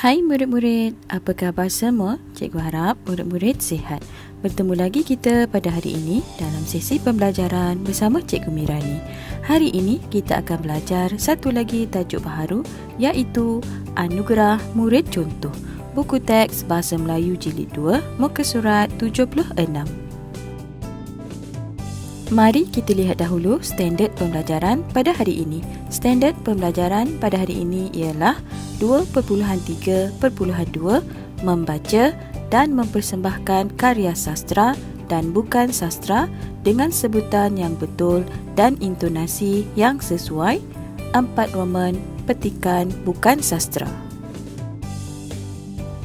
Hai murid-murid, apa khabar semua? Cikgu harap murid-murid sihat. Bertemu lagi kita pada hari ini dalam sesi pembelajaran bersama Cikgu Mirani. Hari ini kita akan belajar satu lagi tajuk baharu, iaitu Anugerah Murid Contoh. Buku teks Bahasa Melayu Jilid 2, muka surat 76. Mari kita lihat dahulu standard pembelajaran pada hari ini. Standard pembelajaran pada hari ini ialah 2.3.2 membaca dan mempersembahkan karya sastra dan bukan sastra dengan sebutan yang betul dan intonasi yang sesuai. 4 Roman petikan bukan sastra.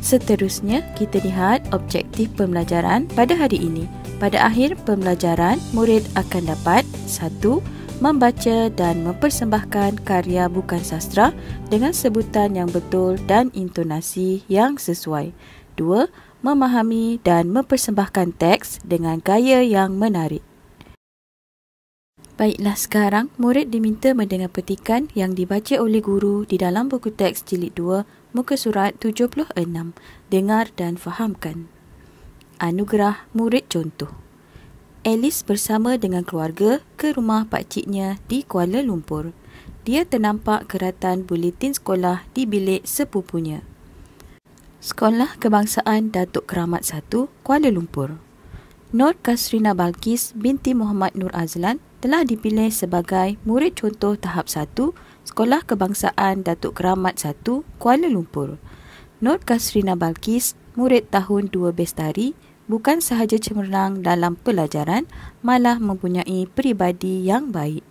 Seterusnya, kita lihat objektif pembelajaran pada hari ini. Pada akhir pembelajaran, murid akan dapat 1. Membaca dan mempersembahkan karya bukan sastra dengan sebutan yang betul dan intonasi yang sesuai. 2. Memahami dan mempersembahkan teks dengan gaya yang menarik. Baiklah, sekarang murid diminta mendengar petikan yang dibaca oleh guru di dalam buku teks jilid 2, muka surat 76. Dengar dan fahamkan. Anugerah Murid Contoh. Alice bersama dengan keluarga ke rumah pakciknya di Kuala Lumpur. Dia ternampak keratan buletin sekolah di bilik sepupunya. Sekolah Kebangsaan Datuk Keramat 1, Kuala Lumpur. Nur Kasrina Balkis binti Muhammad Nur Azlan telah dipilih sebagai murid contoh tahap 1 Sekolah Kebangsaan Datuk Keramat 1, Kuala Lumpur. Nur Kasrina Balkis, murid tahun 2 Bestari, bukan sahaja cemerlang dalam pelajaran, malah mempunyai peribadi yang baik.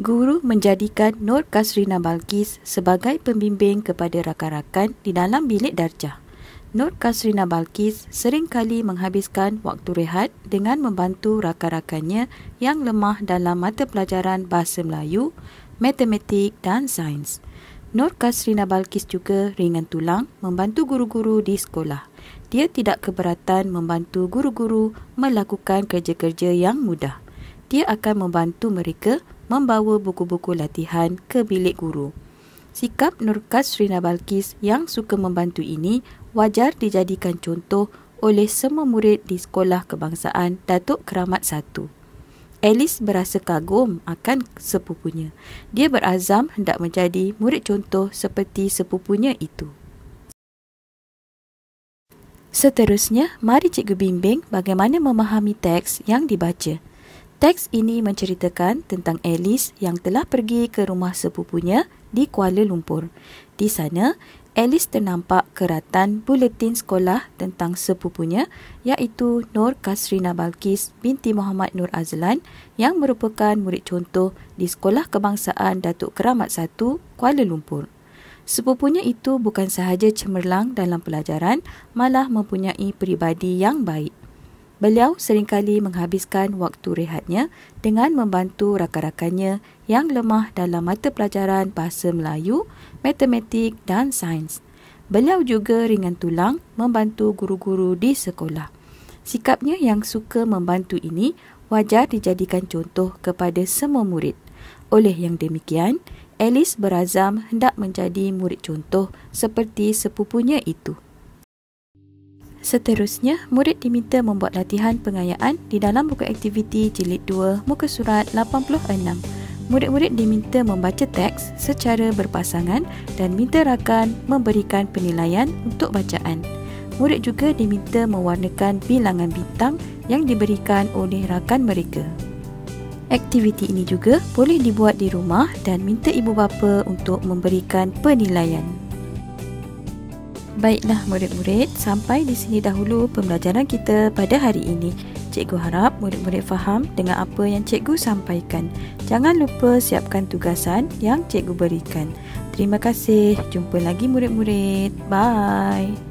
Guru menjadikan Nur Kasrina Balkis sebagai pembimbing kepada rakan-rakan di dalam bilik darjah. Nur Kasrina Balkis seringkali menghabiskan waktu rehat dengan membantu rakan-rakannya yang lemah dalam mata pelajaran Bahasa Melayu, Matematik dan Sains. Nur Kasrina Balkis juga ringan tulang membantu guru-guru di sekolah. Dia tidak keberatan membantu guru-guru melakukan kerja-kerja yang mudah. Dia akan membantu mereka membawa buku-buku latihan ke bilik guru. Sikap Nur Kasrina Balkis yang suka membantu ini wajar dijadikan contoh oleh semua murid di Sekolah Kebangsaan Datuk Keramat 1. Alice berasa kagum akan sepupunya. Dia berazam hendak menjadi murid contoh seperti sepupunya itu. Seterusnya, mari cikgu bimbing bagaimana memahami teks yang dibaca. Teks ini menceritakan tentang Alice yang telah pergi ke rumah sepupunya di Kuala Lumpur. Di sana, Alice ternampak keratan buletin sekolah tentang sepupunya, iaitu Nur Kasrina Balkis binti Muhammad Nur Azlan yang merupakan murid contoh di Sekolah Kebangsaan Datuk Keramat 1, Kuala Lumpur. Sepupunya itu bukan sahaja cemerlang dalam pelajaran, malah mempunyai peribadi yang baik. Beliau seringkali menghabiskan waktu rehatnya dengan membantu rakan-rakannya yang lemah dalam mata pelajaran Bahasa Melayu, Matematik dan Sains. Beliau juga ringan tulang membantu guru-guru di sekolah. Sikapnya yang suka membantu ini wajar dijadikan contoh kepada semua murid. Oleh yang demikian, Alice berazam hendak menjadi murid contoh seperti sepupunya itu. Seterusnya, murid diminta membuat latihan pengayaan di dalam buku aktiviti jilid 2, muka surat 86. Murid-murid diminta membaca teks secara berpasangan dan minta rakan memberikan penilaian untuk bacaan. Murid juga diminta mewarnakan bilangan bintang yang diberikan oleh rakan mereka. Aktiviti ini juga boleh dibuat di rumah dan minta ibu bapa untuk memberikan penilaian. Baiklah murid-murid, sampai di sini dahulu pembelajaran kita pada hari ini. Cikgu harap murid-murid faham dengan apa yang cikgu sampaikan. Jangan lupa siapkan tugasan yang cikgu berikan. Terima kasih. Jumpa lagi murid-murid. Bye.